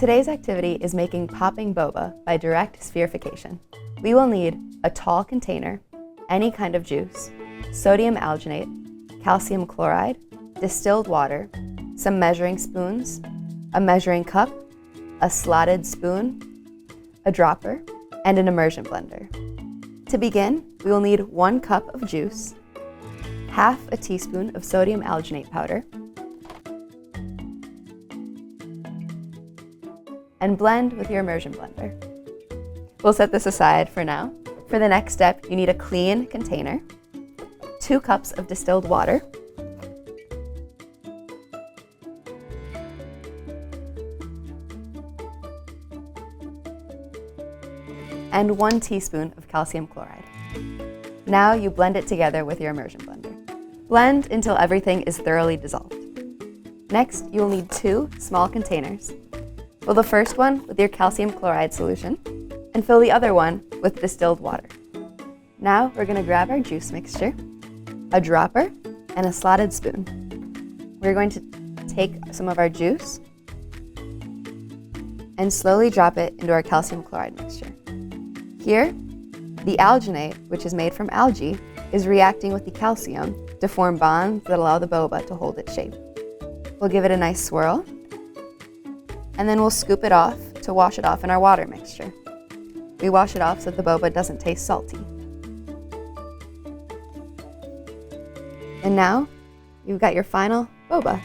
Today's activity is making popping boba by direct spherification. We will need a tall container, any kind of juice, sodium alginate, calcium chloride, distilled water, some measuring spoons, a measuring cup, a slotted spoon, a dropper, and an immersion blender. To begin, we will need 1 cup of juice, half a teaspoon of sodium alginate powder, and blend with your immersion blender. We'll set this aside for now. For the next step, you need a clean container, 2 cups of distilled water, and 1 teaspoon of calcium chloride. Now you blend it together with your immersion blender. Blend until everything is thoroughly dissolved. Next, you will need 2 small containers. Fill the first one with your calcium chloride solution and fill the other one with distilled water. Now we're going to grab our juice mixture, a dropper, and a slotted spoon. We're going to take some of our juice and slowly drop it into our calcium chloride mixture. Here, the alginate, which is made from algae, is reacting with the calcium to form bonds that allow the boba to hold its shape. We'll give it a nice swirl, and then we'll scoop it off to wash it off in our water mixture. We wash it off so that the boba doesn't taste salty. And now, you've got your final boba.